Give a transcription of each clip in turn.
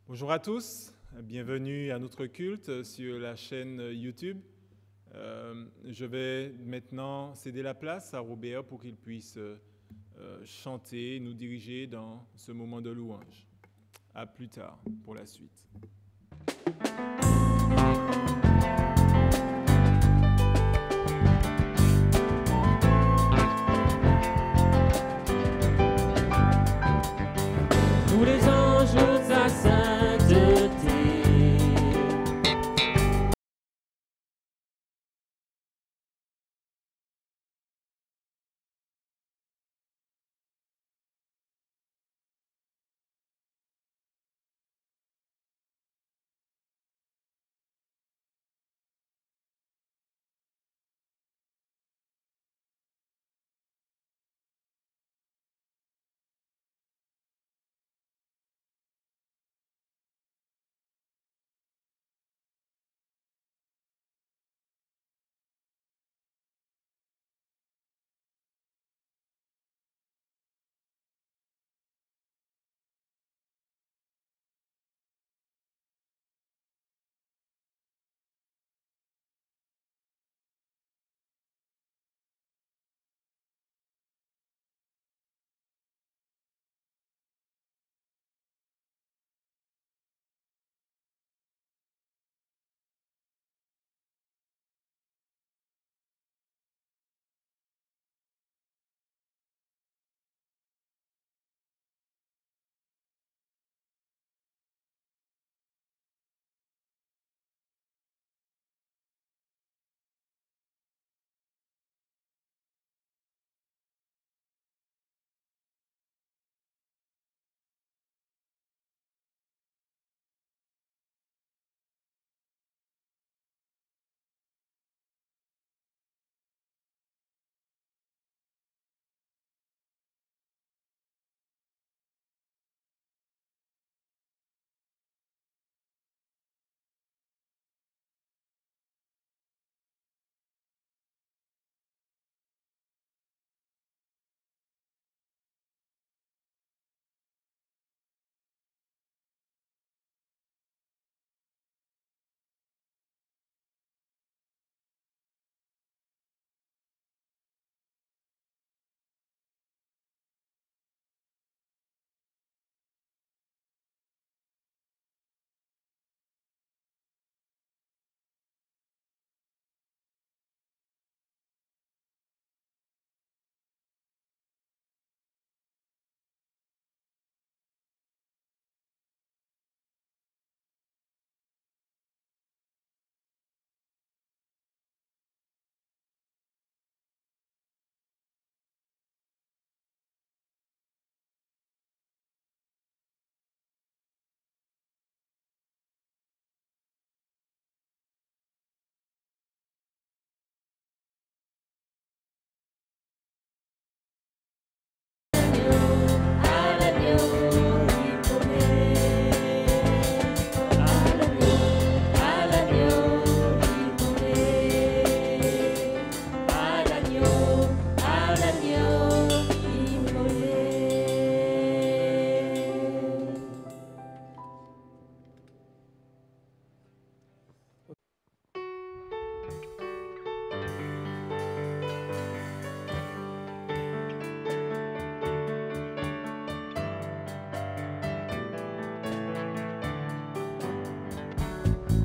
Bonjour à tous, bienvenue à notre culte sur la chaîne YouTube. Je vais maintenant céder la place à Robert pour qu'il puisse chanter, nous diriger dans ce moment de louange. À plus tard pour la suite. Tous les anges louent sa sainteté.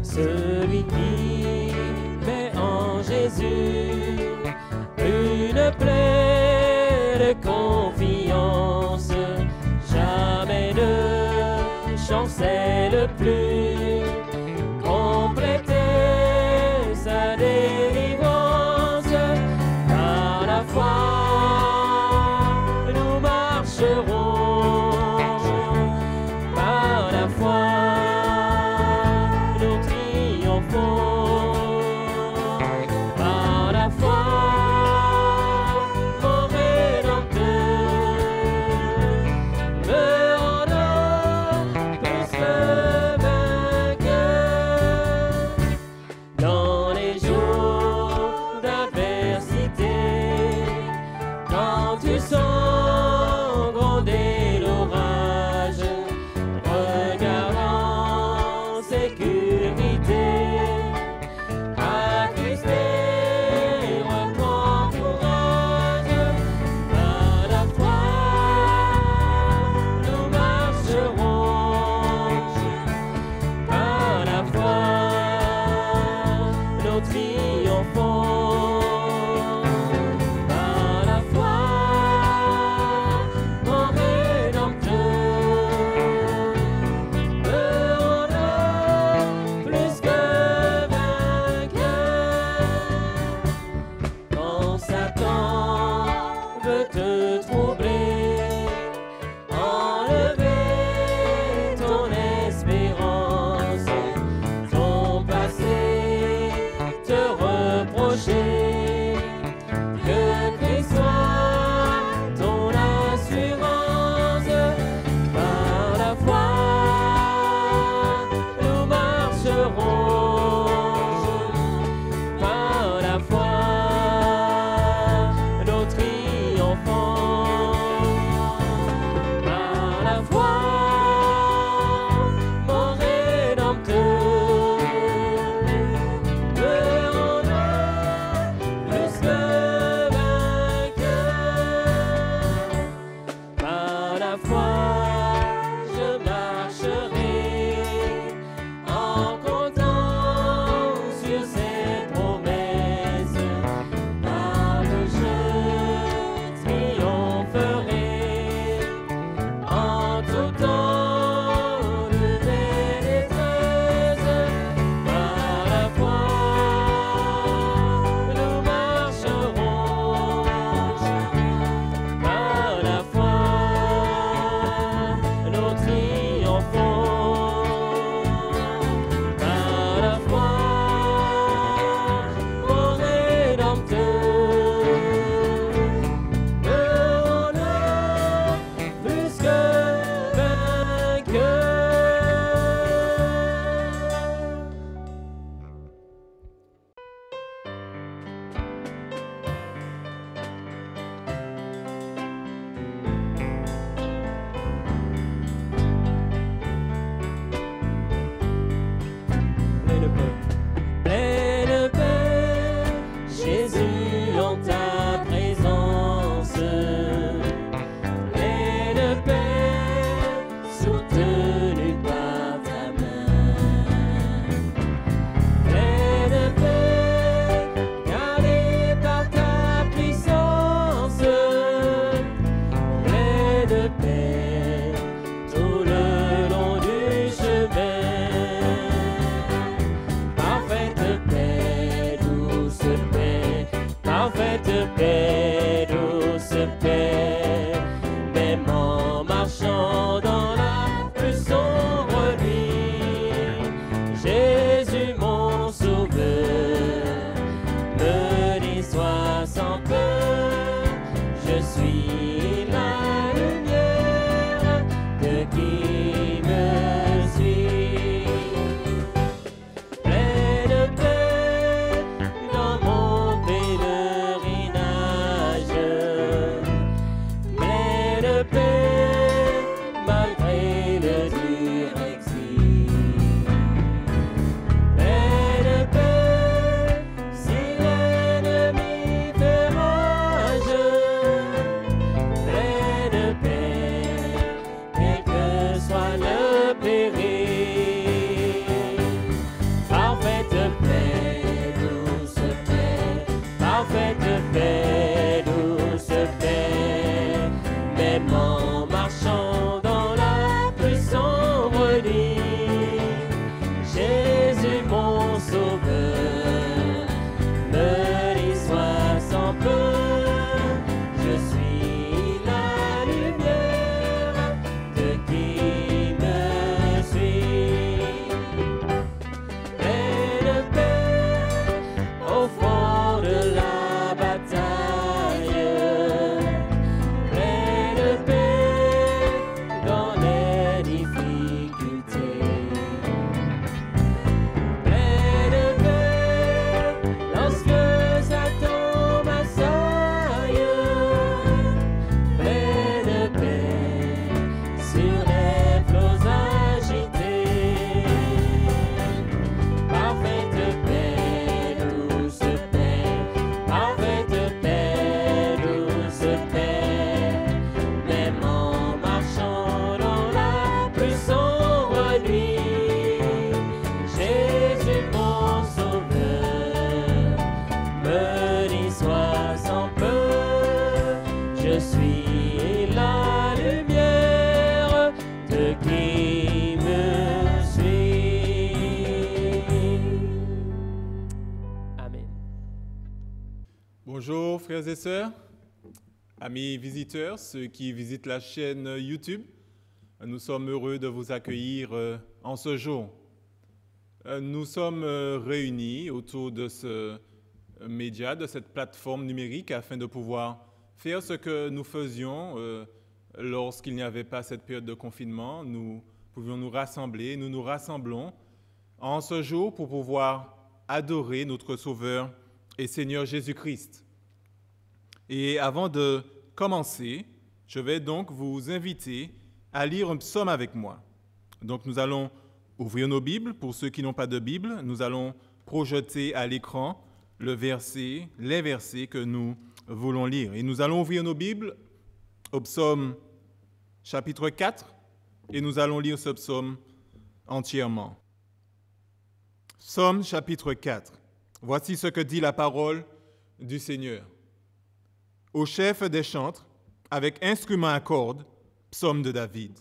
Celui qui met en Jésus une pleine confiance, jamais ne chancelle plus, compléter sa délivrance. Par la foi, nous marcherons, par la foi. Par la foi, mon Rédempteur me ordonne plus que vainqueur. Bonjour frères et sœurs, amis visiteurs, ceux qui visitent la chaîne YouTube. Nous sommes heureux de vous accueillir en ce jour. Nous sommes réunis autour de ce média, de cette plateforme numérique afin de pouvoir faire ce que nous faisions lorsqu'il n'y avait pas cette période de confinement. Nous pouvions nous rassembler, nous nous rassemblons en ce jour pour pouvoir adorer notre Sauveur et Seigneur Jésus-Christ. Et avant de commencer, je vais donc vous inviter à lire un psaume avec moi. Donc nous allons ouvrir nos Bibles. Pour ceux qui n'ont pas de Bible, nous allons projeter à l'écran les versets que nous voulons lire. Et nous allons ouvrir nos Bibles au psaume chapitre 4 et nous allons lire ce psaume entièrement. Psaume chapitre 4. Voici ce que dit la parole du Seigneur. Au chef des chantres, avec instrument à cordes, psaume de David.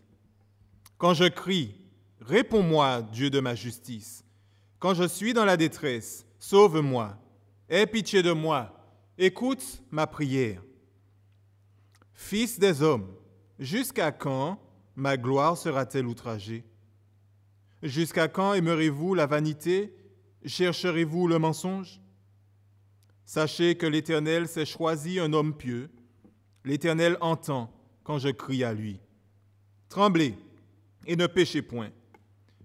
Quand je crie, réponds-moi, Dieu de ma justice. Quand je suis dans la détresse, sauve-moi. Aie pitié de moi. Écoute ma prière. Fils des hommes, jusqu'à quand ma gloire sera-t-elle outragée? Jusqu'à quand aimerez-vous la vanité? Chercherez-vous le mensonge? Sachez que l'Éternel s'est choisi un homme pieux. L'Éternel entend quand je crie à lui. Tremblez et ne péchez point.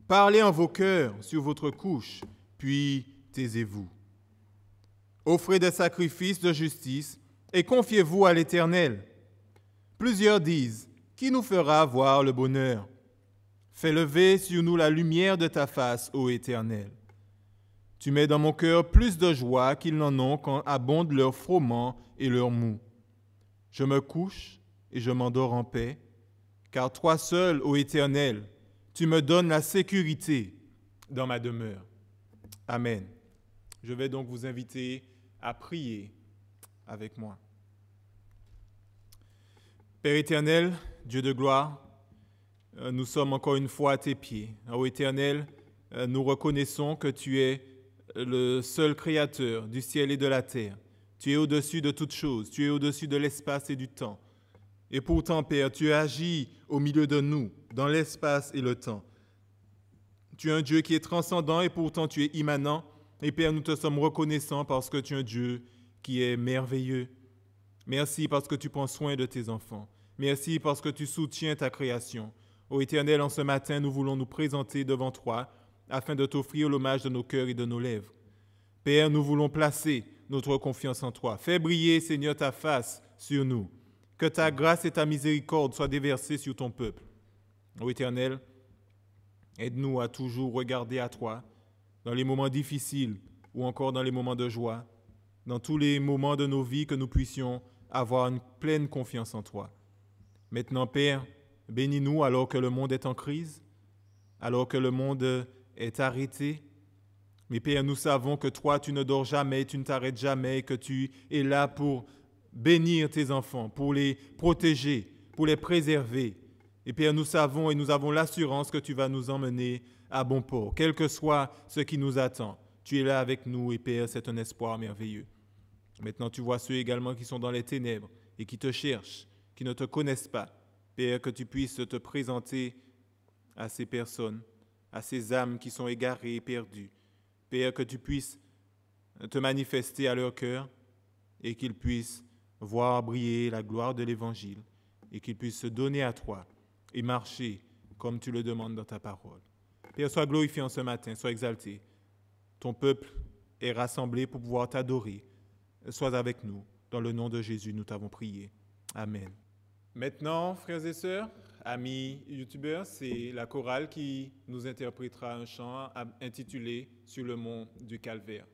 Parlez en vos cœurs sur votre couche, puis taisez-vous. Offrez des sacrifices de justice et confiez-vous à l'Éternel. Plusieurs disent, qui nous fera voir le bonheur? Fais lever sur nous la lumière de ta face, ô Éternel. Tu mets dans mon cœur plus de joie qu'ils n'en ont quand abondent leurs froment et leurs mou. Je me couche et je m'endors en paix, car toi seul, ô Éternel, tu me donnes la sécurité dans ma demeure. Amen. Je vais donc vous inviter à prier avec moi. Père éternel, Dieu de gloire, nous sommes encore une fois à tes pieds. Ô Éternel, nous reconnaissons que tu es le seul créateur du ciel et de la terre. Tu es au-dessus de toutes choses, tu es au-dessus de l'espace et du temps. Et pourtant, Père, tu agis au milieu de nous, dans l'espace et le temps. Tu es un Dieu qui est transcendant et pourtant tu es immanent. Et Père, nous te sommes reconnaissants parce que tu es un Dieu qui est merveilleux. Merci parce que tu prends soin de tes enfants. Merci parce que tu soutiens ta création. Ô Éternel, en ce matin, nous voulons nous présenter devant toi afin de t'offrir l'hommage de nos cœurs et de nos lèvres. Père, nous voulons placer notre confiance en toi. Fais briller, Seigneur, ta face sur nous. Que ta grâce et ta miséricorde soient déversées sur ton peuple. Ô Éternel, aide-nous à toujours regarder à toi dans les moments difficiles ou encore dans les moments de joie, dans tous les moments de nos vies que nous puissions avoir une pleine confiance en toi. Maintenant, Père, bénis-nous alors que le monde est en crise, alors que le monde est arrêté. Mais Père, nous savons que toi, tu ne dors jamais, tu ne t'arrêtes jamais, que tu es là pour bénir tes enfants, pour les protéger, pour les préserver. Et Père, nous savons et nous avons l'assurance que tu vas nous emmener à bon port, quel que soit ce qui nous attend. Tu es là avec nous et Père, c'est un espoir merveilleux. Maintenant, tu vois ceux également qui sont dans les ténèbres et qui te cherchent, qui ne te connaissent pas. Père, que tu puisses te présenter à ces personnes, à ces âmes qui sont égarées et perdues. Père, que tu puisses te manifester à leur cœur et qu'ils puissent voir briller la gloire de l'Évangile et qu'ils puissent se donner à toi et marcher comme tu le demandes dans ta parole. Père, sois glorifié en ce matin, sois exalté. Ton peuple est rassemblé pour pouvoir t'adorer. Sois avec nous. Dans le nom de Jésus, nous t'avons prié. Amen. Maintenant, frères et sœurs, amis youtubeurs, c'est la chorale qui nous interprétera un chant intitulé « Sur le mont du Calvaire ».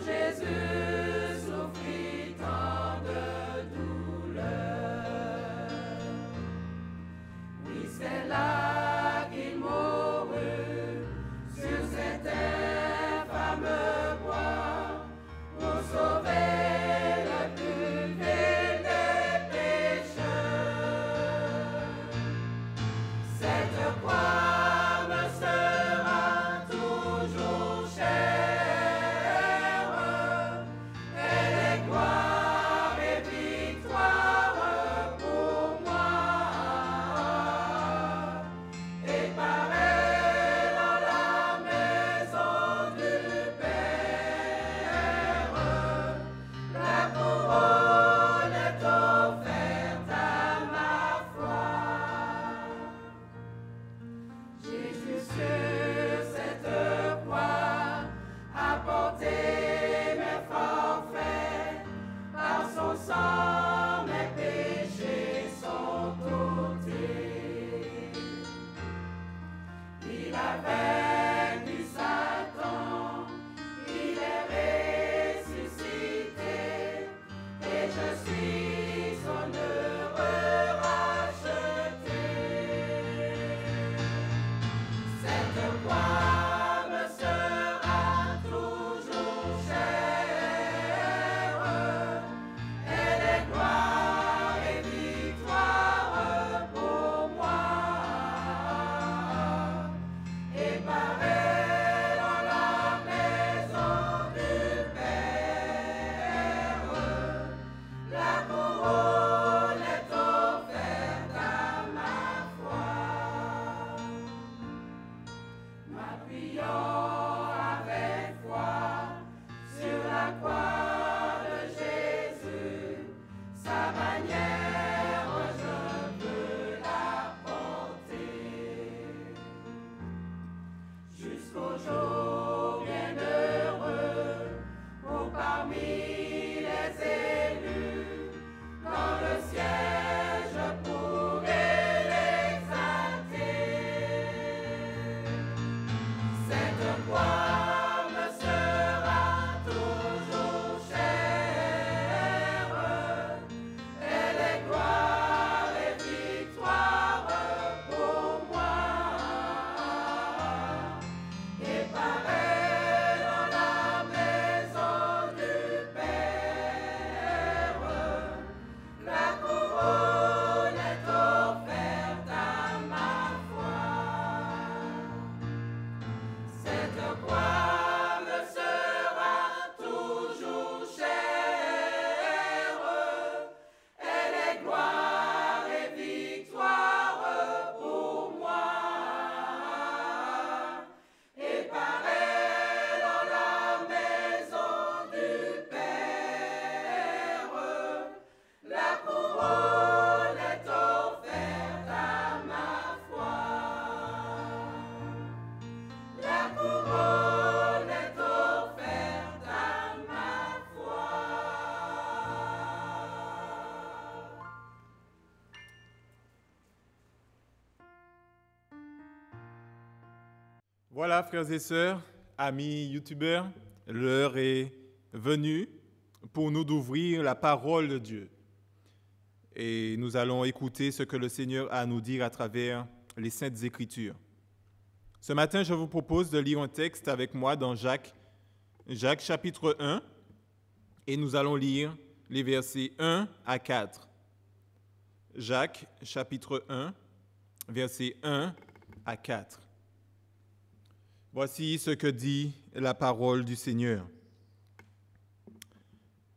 Jésus souffrit tant. Voilà, frères et sœurs, amis youtubeurs, l'heure est venue pour nous d'ouvrir la parole de Dieu. Et nous allons écouter ce que le Seigneur a à nous dire à travers les Saintes Écritures. Ce matin, je vous propose de lire un texte avec moi dans Jacques chapitre 1, et nous allons lire les versets 1 à 4. Jacques chapitre 1, versets 1 à 4. Voici ce que dit la parole du Seigneur.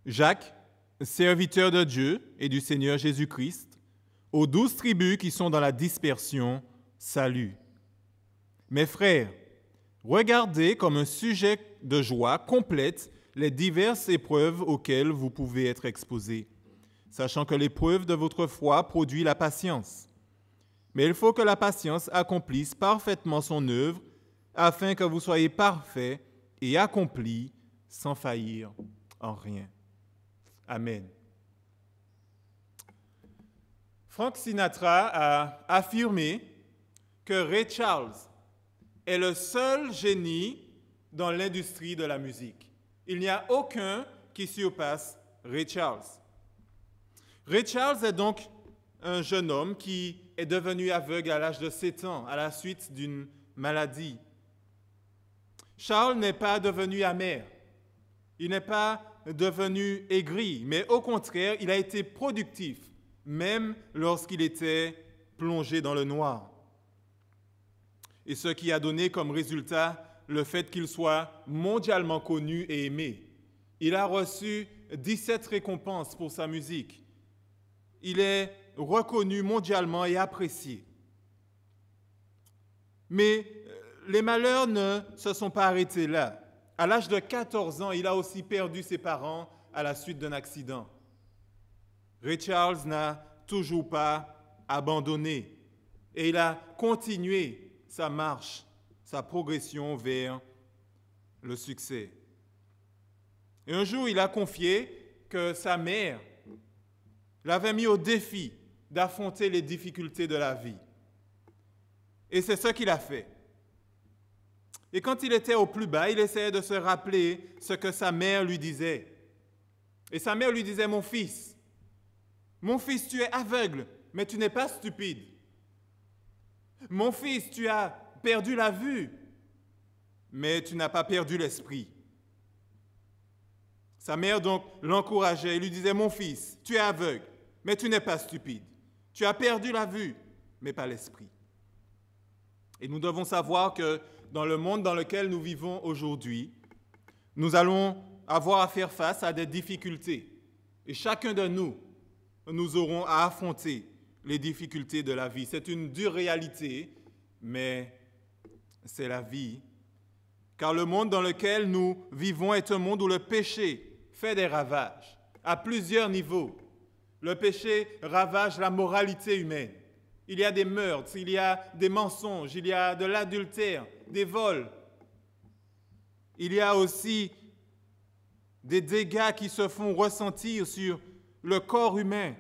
Jacques, serviteur de Dieu et du Seigneur Jésus-Christ, aux 12 tribus qui sont dans la dispersion, salut. Mes frères, regardez comme un sujet de joie complète les diverses épreuves auxquelles vous pouvez être exposés, sachant que l'épreuve de votre foi produit la patience. Mais il faut que la patience accomplisse parfaitement son œuvre, afin que vous soyez parfaits et accomplis sans faillir en rien. Amen. Frank Sinatra a affirmé que Ray Charles est le seul génie dans l'industrie de la musique. Il n'y a aucun qui surpasse Ray Charles. Ray Charles est donc un jeune homme qui est devenu aveugle à l'âge de 7 ans à la suite d'une maladie. Charles n'est pas devenu amer, il n'est pas devenu aigri, mais au contraire, il a été productif, même lorsqu'il était plongé dans le noir. Et ce qui a donné comme résultat le fait qu'il soit mondialement connu et aimé. Il a reçu 17 récompenses pour sa musique. Il est reconnu mondialement et apprécié. Mais les malheurs ne se sont pas arrêtés là. À l'âge de 14 ans, il a aussi perdu ses parents à la suite d'un accident. Ray Charles n'a toujours pas abandonné et il a continué sa marche, sa progression vers le succès. Et un jour, il a confié que sa mère l'avait mis au défi d'affronter les difficultés de la vie. Et c'est ce qu'il a fait. Et quand il était au plus bas, il essayait de se rappeler ce que sa mère lui disait. Et sa mère lui disait, mon fils, tu es aveugle, mais tu n'es pas stupide. Mon fils, tu as perdu la vue, mais tu n'as pas perdu l'esprit. Sa mère donc l'encourageait et lui disait, mon fils, tu es aveugle, mais tu n'es pas stupide. Tu as perdu la vue, mais pas l'esprit. Et nous devons savoir que dans le monde dans lequel nous vivons aujourd'hui, nous allons avoir à faire face à des difficultés. Et chacun de nous aurons à affronter les difficultés de la vie. C'est une dure réalité, mais c'est la vie. Car le monde dans lequel nous vivons est un monde où le péché fait des ravages à plusieurs niveaux. Le péché ravage la moralité humaine. Il y a des meurtres, il y a des mensonges, il y a de l'adultère, des vols. Il y a aussi des dégâts qui se font ressentir sur le corps humain.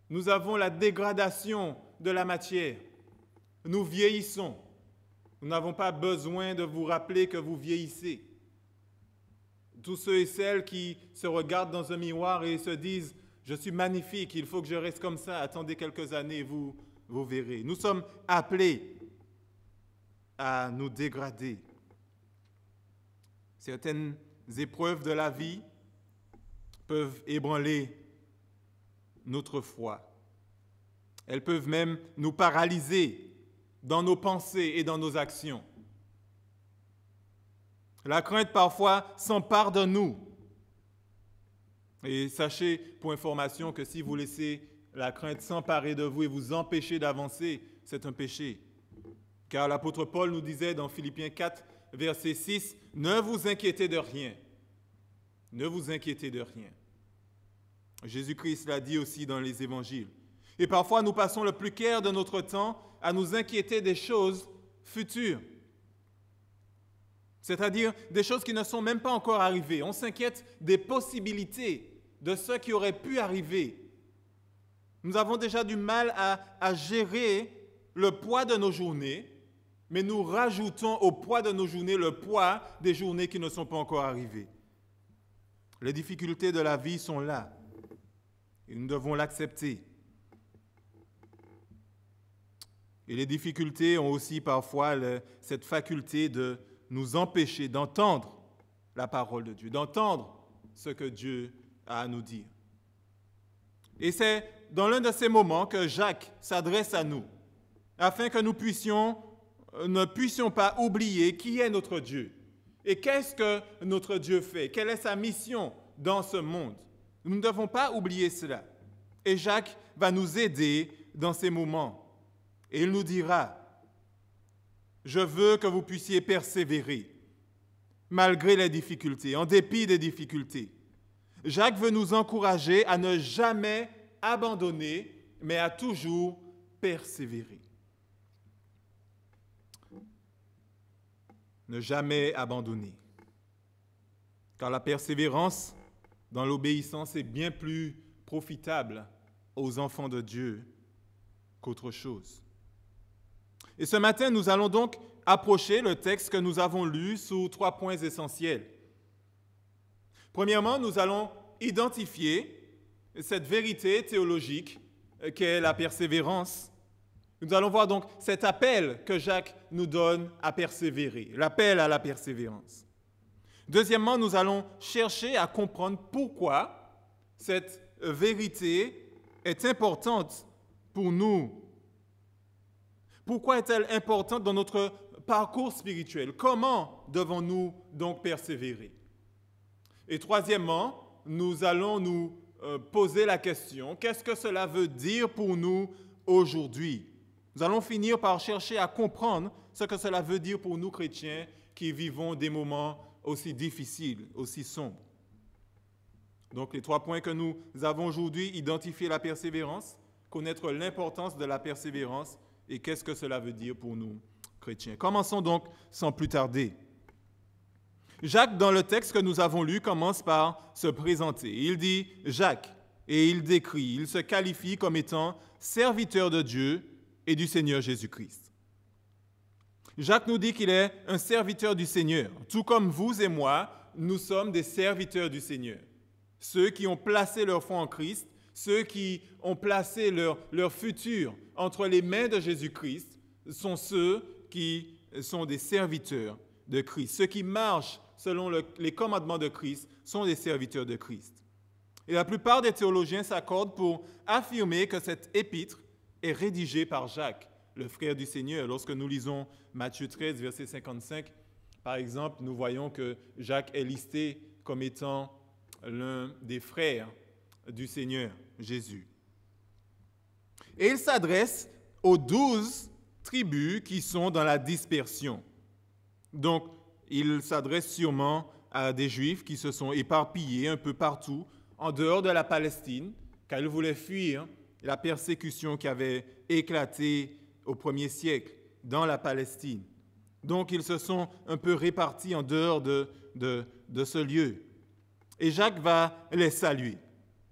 Nous avons la dégradation de la matière. Nous vieillissons. Nous n'avons pas besoin de vous rappeler que vous vieillissez. Tous ceux et celles qui se regardent dans un miroir et se disent « Je suis magnifique, il faut que je reste comme ça, attendez quelques années, vous verrez. » Nous sommes appelés à nous dégrader. Certaines épreuves de la vie peuvent ébranler notre foi. Elles peuvent même nous paralyser dans nos pensées et dans nos actions. La crainte parfois s'empare de nous. Et sachez, pour information, que si vous laissez la crainte s'emparer de vous et vous empêcher d'avancer, c'est un péché. Car l'apôtre Paul nous disait dans Philippiens 4, verset 6, « Ne vous inquiétez de rien. Ne vous inquiétez de rien. » Jésus-Christ l'a dit aussi dans les évangiles. Et parfois, nous passons le plus clair de notre temps à nous inquiéter des choses futures. C'est-à-dire des choses qui ne sont même pas encore arrivées. On s'inquiète des possibilités de ce qui aurait pu arriver. Nous avons déjà du mal à gérer le poids de nos journées mais nous rajoutons au poids de nos journées le poids des journées qui ne sont pas encore arrivées. Les difficultés de la vie sont là et nous devons l'accepter. Et les difficultés ont aussi parfois cette faculté de nous empêcher d'entendre la parole de Dieu, d'entendre ce que Dieu a à nous dire. Et c'est dans l'un de ces moments que Jacques s'adresse à nous, afin que nous ne puissions pas oublier qui est notre Dieu et qu'est-ce que notre Dieu fait, quelle est sa mission dans ce monde. Nous ne devons pas oublier cela. Et Jacques va nous aider dans ces moments. Et il nous dira, je veux que vous puissiez persévérer, malgré les difficultés, en dépit des difficultés. Jacques veut nous encourager à ne jamais abandonner, mais à toujours persévérer. Ne jamais abandonner. Car la persévérance dans l'obéissance est bien plus profitable aux enfants de Dieu qu'autre chose. Et ce matin, nous allons donc approcher le texte que nous avons lu sous 3 points essentiels. Premièrement, nous allons identifier cette vérité théologique qu'est la persévérance. Nous allons voir donc cet appel que Jacques nous donne à persévérer, l'appel à la persévérance. Deuxièmement, nous allons chercher à comprendre pourquoi cette vérité est importante pour nous. Pourquoi est-elle importante dans notre parcours spirituel? Comment devons-nous donc persévérer? Et troisièmement, nous allons nous poser la question, qu'est-ce que cela veut dire pour nous aujourd'hui? Nous allons finir par chercher à comprendre ce que cela veut dire pour nous chrétiens qui vivons des moments aussi difficiles, aussi sombres. Donc les 3 points que nous avons aujourd'hui, identifier la persévérance, connaître l'importance de la persévérance et qu'est-ce que cela veut dire pour nous chrétiens. Commençons donc sans plus tarder. Jacques, dans le texte que nous avons lu, commence par se présenter. Il dit « Jacques » et il décrit, il se qualifie comme étant serviteur de Dieu et du Seigneur Jésus-Christ. Jacques nous dit qu'il est un serviteur du Seigneur. Tout comme vous et moi, nous sommes des serviteurs du Seigneur. Ceux qui ont placé leur foi en Christ, ceux qui ont placé leur futur entre les mains de Jésus-Christ, sont ceux qui sont des serviteurs de Christ. Ceux qui marchent selon les commandements de Christ sont des serviteurs de Christ. Et la plupart des théologiens s'accordent pour affirmer que cette épître est rédigée par Jacques, le frère du Seigneur. Lorsque nous lisons Matthieu 13, verset 55, par exemple, nous voyons que Jacques est listé comme étant l'un des frères du Seigneur Jésus. Et il s'adresse aux 12 tribus qui sont dans la dispersion. Donc, il s'adresse sûrement à des Juifs qui se sont éparpillés un peu partout, en dehors de la Palestine, car ils voulaient fuir la persécution qui avait éclaté au 1er siècle dans la Palestine. Donc, ils se sont un peu répartis en dehors de ce lieu. Et Jacques va les saluer.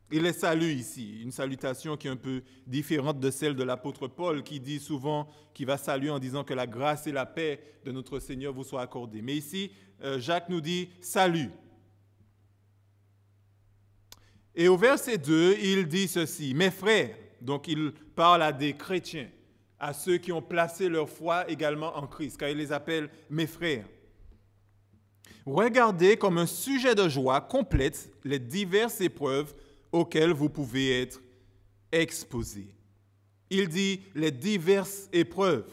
Il les salue ici, une salutation qui est un peu différente de celle de l'apôtre Paul, qui dit souvent, qui va saluer en disant que la grâce et la paix de notre Seigneur vous soient accordées. Mais ici, Jacques nous dit « salut ». Et au verset 2, il dit ceci, « Mes frères », donc il parle à des chrétiens, à ceux qui ont placé leur foi également en Christ, car il les appelle « mes frères ». Regardez comme un sujet de joie complète les diverses épreuves auxquelles vous pouvez être exposés. Il dit les diverses épreuves.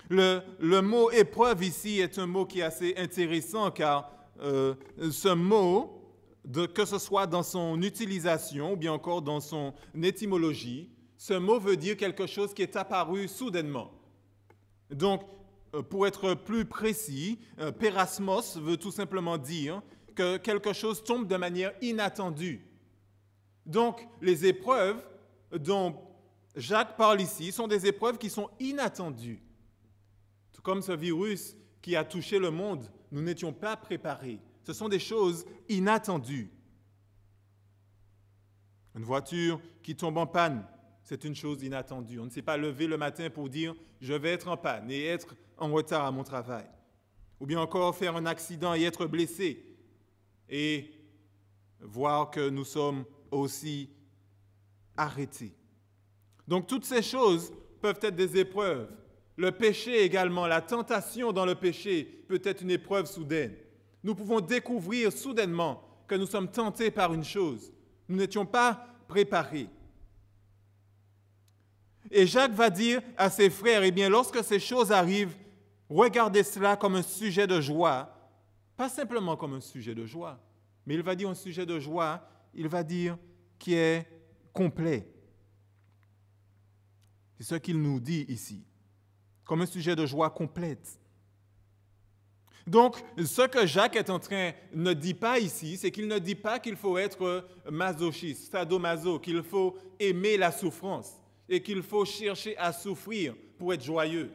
Le mot épreuve ici est un mot qui est assez intéressant car ce mot, que ce soit dans son utilisation ou bien encore dans son étymologie, ce mot veut dire quelque chose qui est apparu soudainement. Donc, pour être plus précis, pérasmos veut tout simplement dire que quelque chose tombe de manière inattendue. Donc, les épreuves dont Jacques parle ici sont des épreuves qui sont inattendues. Tout comme ce virus qui a touché le monde, nous n'étions pas préparés. Ce sont des choses inattendues. Une voiture qui tombe en panne, c'est une chose inattendue. On ne s'est pas levé le matin pour dire « je vais être en panne et être en retard à mon travail ». Ou bien encore faire un accident et être blessé et voir que nous sommes aussi arrêtés. Donc toutes ces choses peuvent être des épreuves. Le péché également, la tentation dans le péché peut être une épreuve soudaine. Nous pouvons découvrir soudainement que nous sommes tentés par une chose. Nous n'étions pas préparés. Et Jacques va dire à ses frères, eh bien, lorsque ces choses arrivent, regardez cela comme un sujet de joie, pas simplement comme un sujet de joie, mais il va dire un sujet de joie, il va dire qui est complet. C'est ce qu'il nous dit ici, comme un sujet de joie complète. Donc, ce que Jacques est en train ne dit pas ici, c'est qu'il ne dit pas qu'il faut être masochiste, sadomaso, qu'il faut aimer la souffrance et qu'il faut chercher à souffrir pour être joyeux.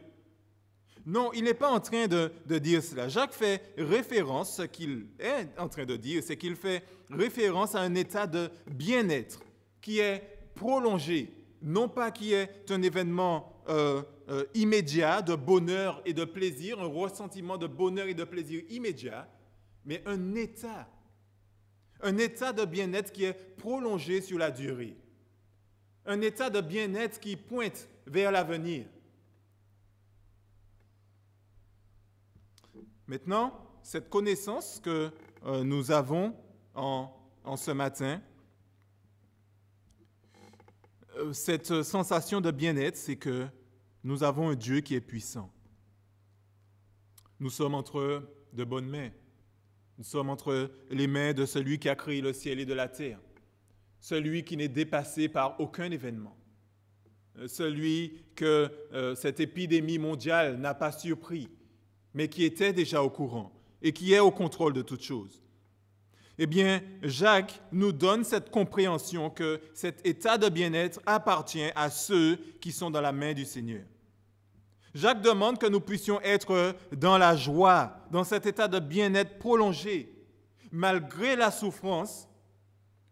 Non, il n'est pas en train de dire cela. Jacques fait référence, ce qu'il est en train de dire, c'est qu'il fait référence à un état de bien-être qui est prolongé, non pas qui est un événement immédiat de bonheur et de plaisir, un ressentiment de bonheur et de plaisir immédiat, mais un état de bien-être qui est prolongé sur la durée, un état de bien-être qui pointe vers l'avenir. Maintenant, cette connaissance que nous avons en ce matin, cette sensation de bien-être, c'est que nous avons un Dieu qui est puissant. Nous sommes entre de bonnes mains. Nous sommes entre les mains de celui qui a créé le ciel et de la terre, celui qui n'est dépassé par aucun événement, celui que cette épidémie mondiale n'a pas surpris, mais qui était déjà au courant et qui est au contrôle de toutes choses. Eh bien, Jacques nous donne cette compréhension que cet état de bien-être appartient à ceux qui sont dans la main du Seigneur. Jacques demande que nous puissions être dans la joie, dans cet état de bien-être prolongé. Malgré la souffrance,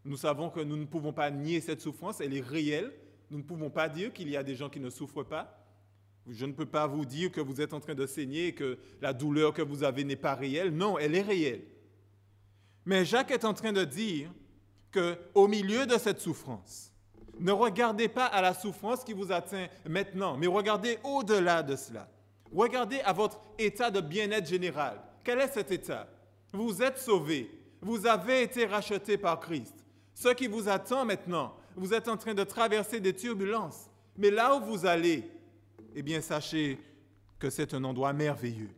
nous savons que nous ne pouvons pas nier cette souffrance, elle est réelle. Nous ne pouvons pas dire qu'il y a des gens qui ne souffrent pas. Je ne peux pas vous dire que vous êtes en train de saigner et que la douleur que vous avez n'est pas réelle. Non, elle est réelle. Mais Jacques est en train de dire qu'au milieu de cette souffrance, ne regardez pas à la souffrance qui vous atteint maintenant, mais regardez au-delà de cela. Regardez à votre état de bien-être général. Quel est cet état? Vous êtes sauvés, vous avez été rachetés par Christ. Ce qui vous attend maintenant, vous êtes en train de traverser des turbulences. Mais là où vous allez, eh bien, sachez que c'est un endroit merveilleux.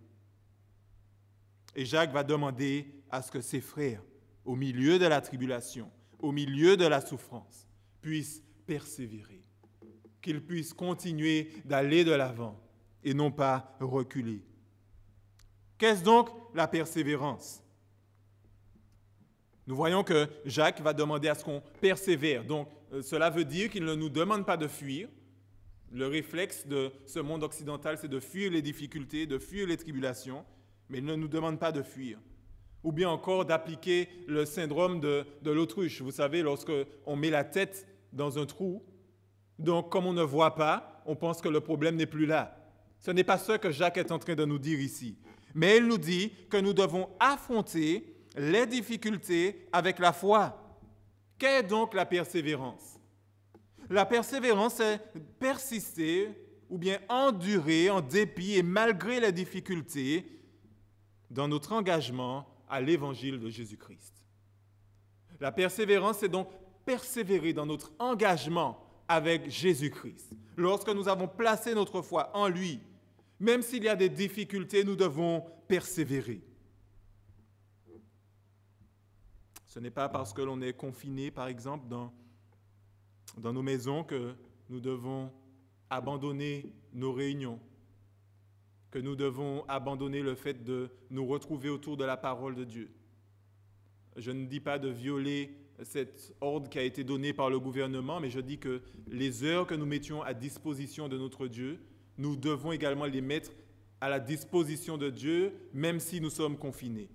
Et Jacques va demander à ce que ses frères, au milieu de la tribulation, au milieu de la souffrance, puissent persévérer, qu'ils puissent continuer d'aller de l'avant et non pas reculer. Qu'est-ce donc la persévérance? Nous voyons que Jacques va demander à ce qu'on persévère. Donc, cela veut dire qu'il ne nous demande pas de fuir. Le réflexe de ce monde occidental, c'est de fuir les difficultés, de fuir les tribulations, mais il ne nous demande pas de fuir. Ou bien encore d'appliquer le syndrome de l'autruche. Vous savez, lorsqu'on met la tête dans un trou, donc comme on ne voit pas, on pense que le problème n'est plus là. Ce n'est pas ce que Jacques est en train de nous dire ici. Mais il nous dit que nous devons affronter les difficultés avec la foi. Qu'est donc la persévérance? La persévérance, c'est persister ou bien endurer en dépit et malgré les difficultés dans notre engagement à l'évangile de Jésus-Christ. La persévérance, c'est donc persévérer dans notre engagement avec Jésus-Christ. Lorsque nous avons placé notre foi en lui, même s'il y a des difficultés, nous devons persévérer. Ce n'est pas parce que l'on est confiné, par exemple, dans nos maisons que nous devons abandonner nos réunions, que nous devons abandonner le fait de nous retrouver autour de la parole de Dieu. Je ne dis pas de violer cet ordre qui a été donné par le gouvernement, mais je dis que les heures que nous mettions à disposition de notre Dieu, nous devons également les mettre à la disposition de Dieu, même si nous sommes confinés.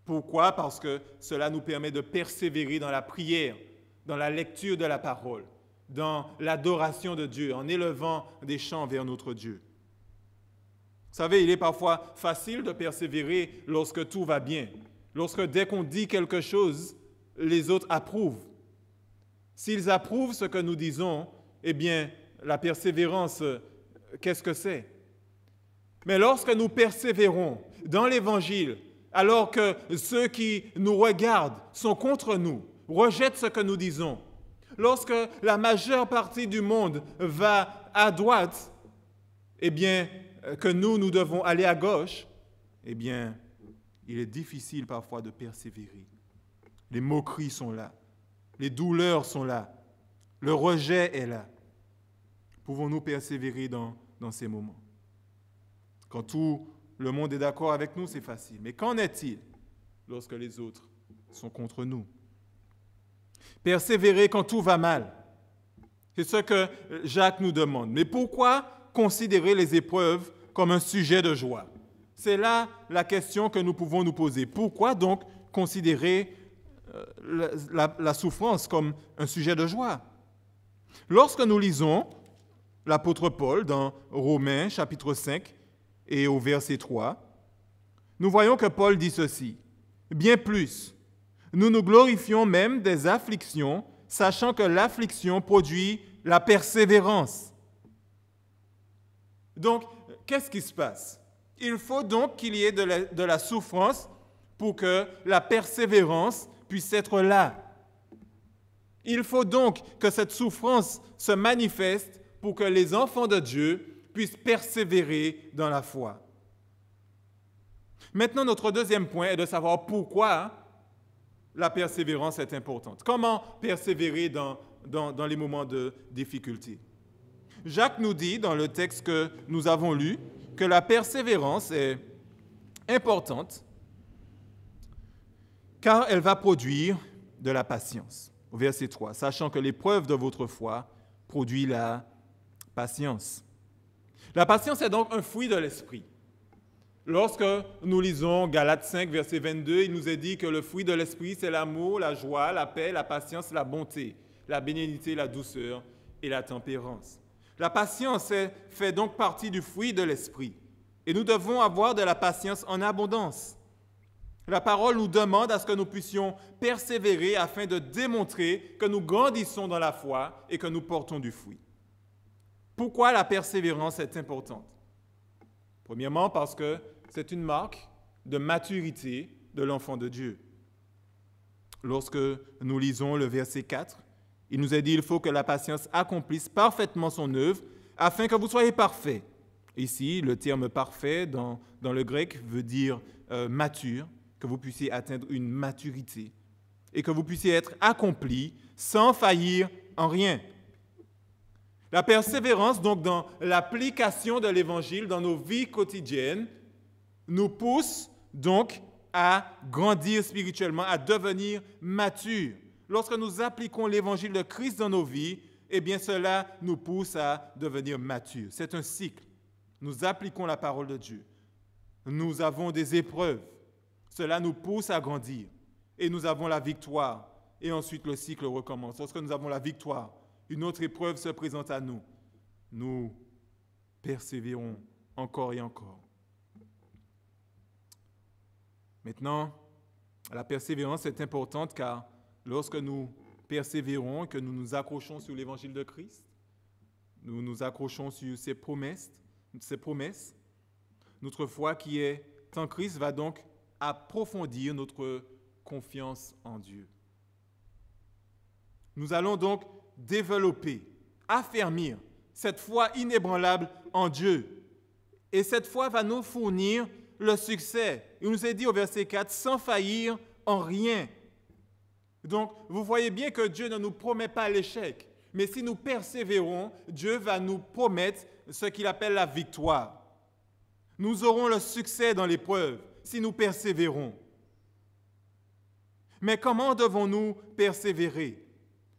Pourquoi? Parce que cela nous permet de persévérer dans la prière, dans la lecture de la parole, dans l'adoration de Dieu, en élevant des chants vers notre Dieu. Vous savez, il est parfois facile de persévérer lorsque tout va bien, lorsque dès qu'on dit quelque chose, les autres approuvent. S'ils approuvent ce que nous disons, eh bien, la persévérance, qu'est-ce que c'est? Mais lorsque nous persévérons dans l'Évangile, alors que ceux qui nous regardent sont contre nous, rejettent ce que nous disons, lorsque la majeure partie du monde va à droite, eh bien, que nous devons aller à gauche, eh bien, il est difficile parfois de persévérer. Les moqueries sont là, les douleurs sont là, le rejet est là. Pouvons-nous persévérer dans ces moments? Quand tout le monde est d'accord avec nous, c'est facile. Mais qu'en est-il lorsque les autres sont contre nous? Persévérer quand tout va mal. C'est ce que Jacques nous demande. Mais pourquoi considérer les épreuves comme un sujet de joie? C'est là la question que nous pouvons nous poser. Pourquoi donc considérer la souffrance comme un sujet de joie? Lorsque nous lisons l'apôtre Paul dans Romains chapitre 5 et au verset 3, nous voyons que Paul dit ceci: « Bien plus, nous nous glorifions même des afflictions, sachant que l'affliction produit la persévérance. » Donc, qu'est-ce qui se passe? Il faut donc qu'il y ait de la souffrance pour que la persévérance puisse être là. Il faut donc que cette souffrance se manifeste pour que les enfants de Dieu puissent persévérer dans la foi. Maintenant, notre deuxième point est de savoir pourquoi la persévérance est importante. Comment persévérer dans les moments de difficulté? Jacques nous dit dans le texte que nous avons lu que la persévérance est importante car elle va produire de la patience. Au verset 3, sachant que l'épreuve de votre foi produit la patience. La patience est donc un fruit de l'esprit. Lorsque nous lisons Galates 5, verset 22, il nous est dit que le fruit de l'esprit, c'est l'amour, la joie, la paix, la patience, la bonté, la bénignité, la douceur et la tempérance. La patience fait donc partie du fruit de l'esprit. Et nous devons avoir de la patience en abondance. La parole nous demande à ce que nous puissions persévérer afin de démontrer que nous grandissons dans la foi et que nous portons du fruit. Pourquoi la persévérance est importante? Premièrement, parce que c'est une marque de maturité de l'enfant de Dieu. Lorsque nous lisons le verset 4, il nous est dit « Il faut que la patience accomplisse parfaitement son œuvre afin que vous soyez parfaits. » Ici, le terme « parfait » dans le grec veut dire mature, que vous puissiez atteindre une maturité et que vous puissiez être accomplis sans faillir en rien. La persévérance, donc, dans l'application de l'Évangile dans nos vies quotidiennes, nous pousse donc à grandir spirituellement, à devenir matures. Lorsque nous appliquons l'Évangile de Christ dans nos vies, eh bien, cela nous pousse à devenir matures. C'est un cycle. Nous appliquons la parole de Dieu. Nous avons des épreuves. Cela nous pousse à grandir. Et nous avons la victoire. Et ensuite, le cycle recommence. Lorsque nous avons la victoire, une autre épreuve se présente à nous. Nous persévérons encore et encore. Maintenant, la persévérance est importante car lorsque nous persévérons, que nous nous accrochons sur l'Évangile de Christ, nous nous accrochons sur ses promesses, notre foi qui est en Christ va donc approfondir notre confiance en Dieu. Nous allons donc développer, affermir cette foi inébranlable en Dieu. Et cette foi va nous fournir le succès. Il nous est dit au verset 4, sans faillir en rien. Donc, vous voyez bien que Dieu ne nous promet pas l'échec. Mais si nous persévérons, Dieu va nous promettre ce qu'il appelle la victoire. Nous aurons le succès dans l'épreuve si nous persévérons. Mais comment devons-nous persévérer?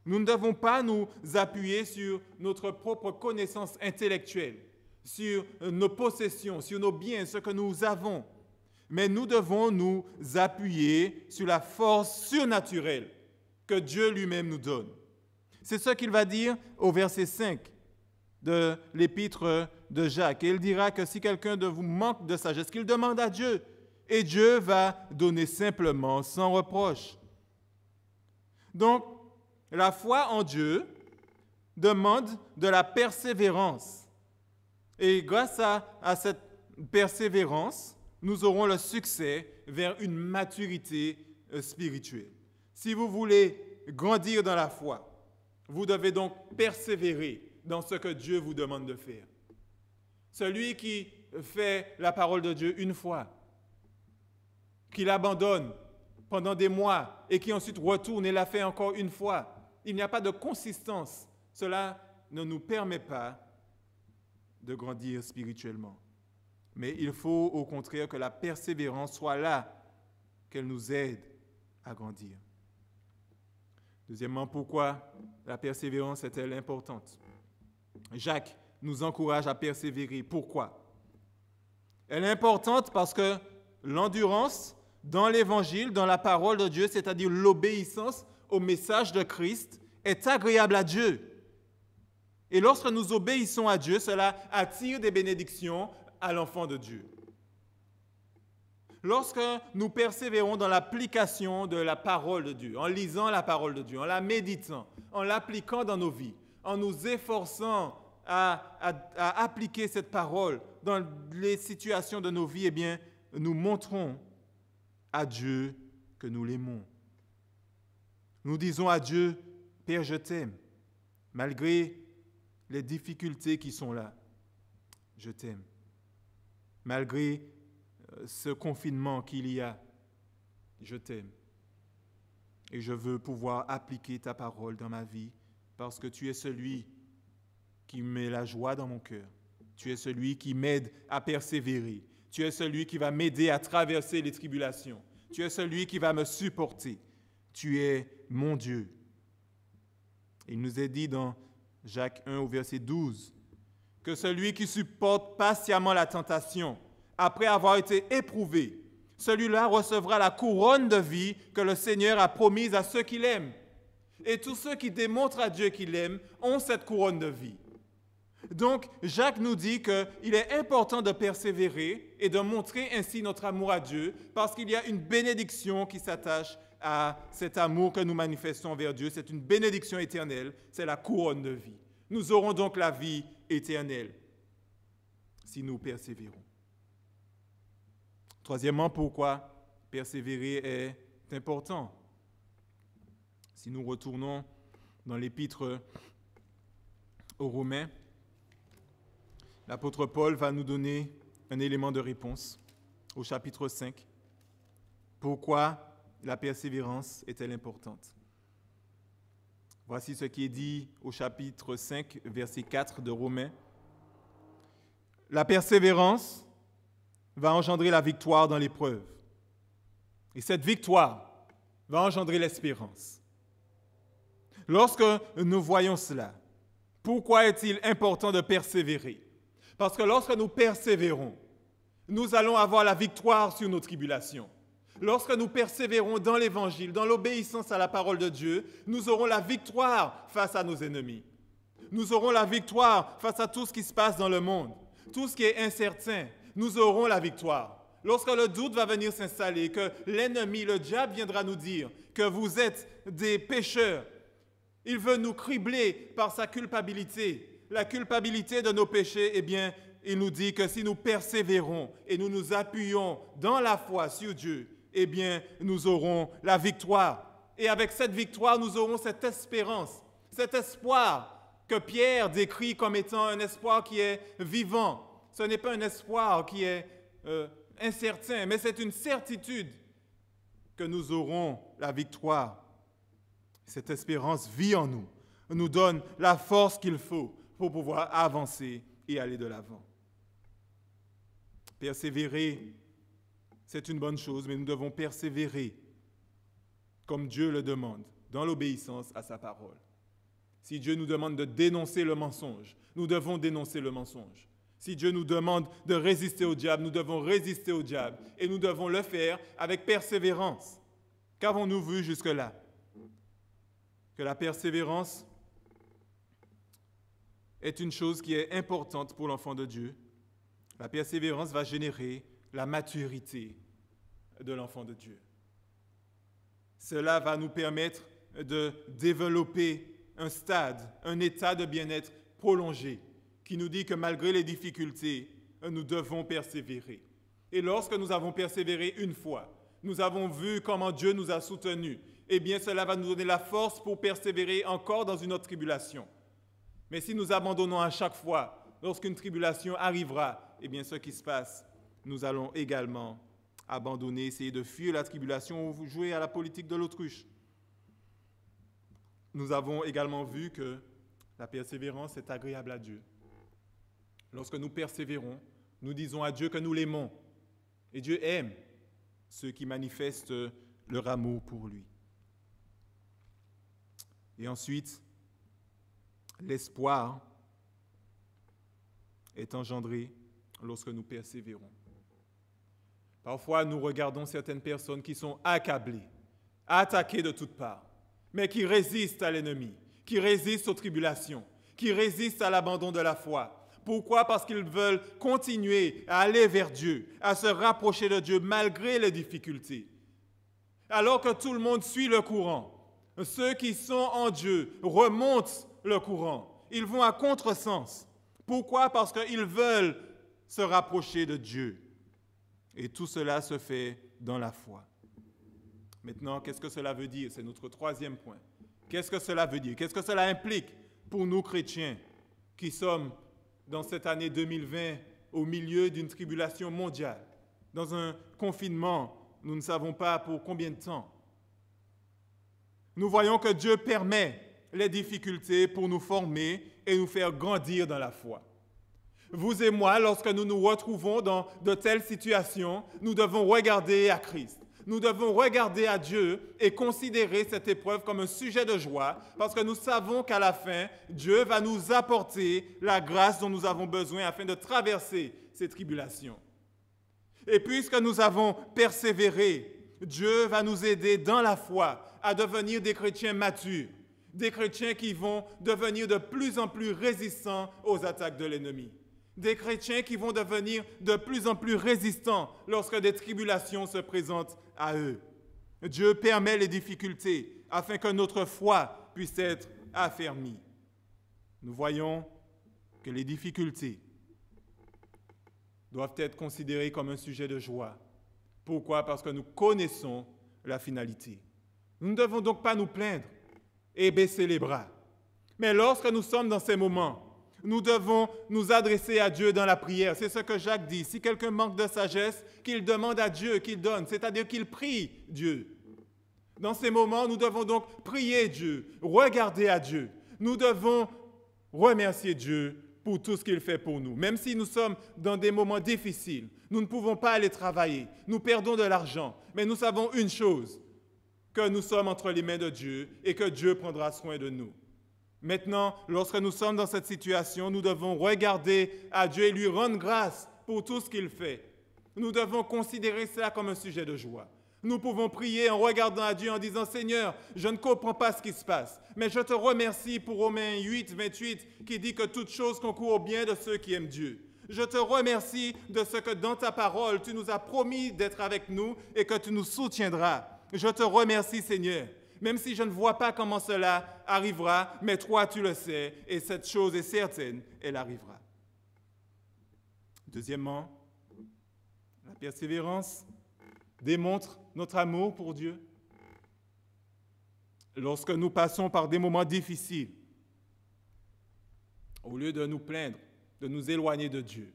Nous ne devons pas nous appuyer sur notre propre connaissance intellectuelle, sur nos possessions, sur nos biens, ce que nous avons. Mais nous devons nous appuyer sur la force surnaturelle que Dieu lui-même nous donne. C'est ce qu'il va dire au verset 5 de l'épître de Jacques. Et il dira que si quelqu'un de vous manque de sagesse, qu'il demande à Dieu, et Dieu va donner simplement, sans reproche. Donc, la foi en Dieu demande de la persévérance. Et grâce à cette persévérance, nous aurons le succès vers une maturité spirituelle. Si vous voulez grandir dans la foi, vous devez donc persévérer dans ce que Dieu vous demande de faire. Celui qui fait la parole de Dieu une fois, qui l'abandonne pendant des mois et qui ensuite retourne et la fait encore une fois, il n'y a pas de consistance. Cela ne nous permet pas de grandir spirituellement. Mais il faut au contraire que la persévérance soit là, qu'elle nous aide à grandir. Deuxièmement, pourquoi la persévérance est-elle importante? Jacques nous encourage à persévérer. Pourquoi? Elle est importante parce que l'endurance dans l'Évangile, dans la parole de Dieu, c'est-à-dire l'obéissance au message de Christ, est agréable à Dieu. Et lorsque nous obéissons à Dieu, cela attire des bénédictions à l'enfant de Dieu. Lorsque nous persévérons dans l'application de la parole de Dieu, en lisant la parole de Dieu, en la méditant, en l'appliquant dans nos vies, en nous efforçant à appliquer cette parole dans les situations de nos vies, eh bien, nous montrons à Dieu que nous l'aimons. Nous disons à Dieu, Père, je t'aime, malgré les difficultés qui sont là. Je t'aime. Malgré ce confinement qu'il y a, je t'aime. Et je veux pouvoir appliquer ta parole dans ma vie parce que tu es celui qui met la joie dans mon cœur. Tu es celui qui m'aide à persévérer. Tu es celui qui va m'aider à traverser les tribulations. Tu es celui qui va me supporter. Tu es mon Dieu. Il nous est dit dans Jacques 1 au verset 12 que celui qui supporte patiemment la tentation, après avoir été éprouvé, celui-là recevra la couronne de vie que le Seigneur a promise à ceux qui l'aiment. Et tous ceux qui démontrent à Dieu qu'ils l'aiment ont cette couronne de vie. Donc, Jacques nous dit qu'il est important de persévérer et de montrer ainsi notre amour à Dieu parce qu'il y a une bénédiction qui s'attache à cet amour que nous manifestons envers Dieu. C'est une bénédiction éternelle, c'est la couronne de vie. Nous aurons donc la vie éternelle si nous persévérons. Troisièmement, pourquoi persévérer est important? Si nous retournons dans l'épître aux Romains, l'apôtre Paul va nous donner un élément de réponse au chapitre 5. Pourquoi la persévérance est-elle importante? Voici ce qui est dit au chapitre 5, verset 4 de Romains. La persévérance va engendrer la victoire dans l'épreuve. Et cette victoire va engendrer l'espérance. Lorsque nous voyons cela, pourquoi est-il important de persévérer? Parce que lorsque nous persévérons, nous allons avoir la victoire sur nos tribulations. Lorsque nous persévérons dans l'Évangile, dans l'obéissance à la parole de Dieu, nous aurons la victoire face à nos ennemis. Nous aurons la victoire face à tout ce qui se passe dans le monde, tout ce qui est incertain. Nous aurons la victoire. Lorsque le doute va venir s'installer, que l'ennemi, le diable, viendra nous dire que vous êtes des pécheurs, il veut nous cribler par sa culpabilité. La culpabilité de nos péchés, eh bien, il nous dit que si nous persévérons et nous nous appuyons dans la foi sur Dieu, eh bien, nous aurons la victoire. Et avec cette victoire, nous aurons cette espérance, cet espoir que Pierre décrit comme étant un espoir qui est vivant. Ce n'est pas un espoir qui est incertain, mais c'est une certitude que nous aurons la victoire. Cette espérance vit en nous, nous donne la force qu'il faut pour pouvoir avancer et aller de l'avant. Persévérer, c'est une bonne chose, mais nous devons persévérer comme Dieu le demande, dans l'obéissance à sa parole. Si Dieu nous demande de dénoncer le mensonge, nous devons dénoncer le mensonge. Si Dieu nous demande de résister au diable, nous devons résister au diable. Et nous devons le faire avec persévérance. Qu'avons-nous vu jusque-là? Que la persévérance est une chose qui est importante pour l'enfant de Dieu. La persévérance va générer la maturité de l'enfant de Dieu. Cela va nous permettre de développer un stade, un état de bien-être prolongé qui nous dit que malgré les difficultés, nous devons persévérer. Et lorsque nous avons persévéré une fois, nous avons vu comment Dieu nous a soutenus, eh bien cela va nous donner la force pour persévérer encore dans une autre tribulation. Mais si nous abandonnons à chaque fois, lorsqu'une tribulation arrivera, eh bien ce qui se passe, nous allons également abandonner, essayer de fuir la tribulation ou jouer à la politique de l'autruche. Nous avons également vu que la persévérance est agréable à Dieu. Lorsque nous persévérons, nous disons à Dieu que nous l'aimons. Et Dieu aime ceux qui manifestent leur amour pour lui. Et ensuite, l'espoir est engendré lorsque nous persévérons. Parfois, nous regardons certaines personnes qui sont accablées, attaquées de toutes parts, mais qui résistent à l'ennemi, qui résistent aux tribulations, qui résistent à l'abandon de la foi. Pourquoi? Parce qu'ils veulent continuer à aller vers Dieu, à se rapprocher de Dieu malgré les difficultés. Alors que tout le monde suit le courant, ceux qui sont en Dieu remontent le courant. Ils vont à contresens. Pourquoi? Parce qu'ils veulent se rapprocher de Dieu. Et tout cela se fait dans la foi. Maintenant, qu'est-ce que cela veut dire? C'est notre troisième point. Qu'est-ce que cela veut dire? Qu'est-ce que cela implique pour nous chrétiens qui sommes dans cette année 2020 au milieu d'une tribulation mondiale, dans un confinement, nous ne savons pas pour combien de temps? Nous voyons que Dieu permet les difficultés pour nous former et nous faire grandir dans la foi. Vous et moi, lorsque nous nous retrouvons dans de telles situations, nous devons regarder à Christ. Nous devons regarder à Dieu et considérer cette épreuve comme un sujet de joie parce que nous savons qu'à la fin, Dieu va nous apporter la grâce dont nous avons besoin afin de traverser ces tribulations. Et puisque nous avons persévéré, Dieu va nous aider dans la foi à devenir des chrétiens matures, des chrétiens qui vont devenir de plus en plus résistants aux attaques de l'ennemi. Des chrétiens qui vont devenir de plus en plus résistants lorsque des tribulations se présentent à eux. Dieu permet les difficultés afin que notre foi puisse être affermie. Nous voyons que les difficultés doivent être considérées comme un sujet de joie. Pourquoi? Parce que nous connaissons la finalité. Nous ne devons donc pas nous plaindre et baisser les bras. Mais lorsque nous sommes dans ces moments, nous devons nous adresser à Dieu dans la prière. C'est ce que Jacques dit. Si quelqu'un manque de sagesse, qu'il demande à Dieu, qu'il donne, c'est-à-dire qu'il prie Dieu. Dans ces moments, nous devons donc prier Dieu, regarder à Dieu. Nous devons remercier Dieu pour tout ce qu'il fait pour nous. Même si nous sommes dans des moments difficiles, nous ne pouvons pas aller travailler, nous perdons de l'argent, mais nous savons une chose, que nous sommes entre les mains de Dieu et que Dieu prendra soin de nous. Maintenant, lorsque nous sommes dans cette situation, nous devons regarder à Dieu et lui rendre grâce pour tout ce qu'il fait. Nous devons considérer cela comme un sujet de joie. Nous pouvons prier en regardant à Dieu en disant « Seigneur, je ne comprends pas ce qui se passe, mais je te remercie pour Romains 8, 28 qui dit que toute chose concourt au bien de ceux qui aiment Dieu. Je te remercie de ce que dans ta parole, tu nous as promis d'être avec nous et que tu nous soutiendras. Je te remercie, Seigneur. Même si je ne vois pas comment cela arrivera, mais toi, tu le sais, et cette chose est certaine, elle arrivera. » Deuxièmement, la persévérance démontre notre amour pour Dieu. Lorsque nous passons par des moments difficiles, au lieu de nous plaindre, de nous éloigner de Dieu,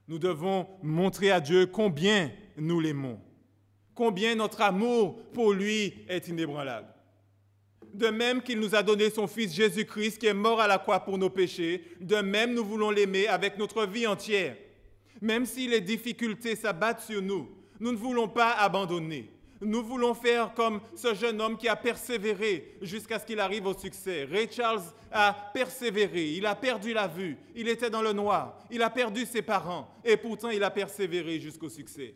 nous devons montrer à Dieu combien nous l'aimons. Combien notre amour pour lui est inébranlable. De même qu'il nous a donné son Fils Jésus-Christ qui est mort à la croix pour nos péchés, de même nous voulons l'aimer avec notre vie entière. Même si les difficultés s'abattent sur nous, nous ne voulons pas abandonner. Nous voulons faire comme ce jeune homme qui a persévéré jusqu'à ce qu'il arrive au succès. Ray Charles a persévéré, il a perdu la vue, il était dans le noir, il a perdu ses parents et pourtant il a persévéré jusqu'au succès.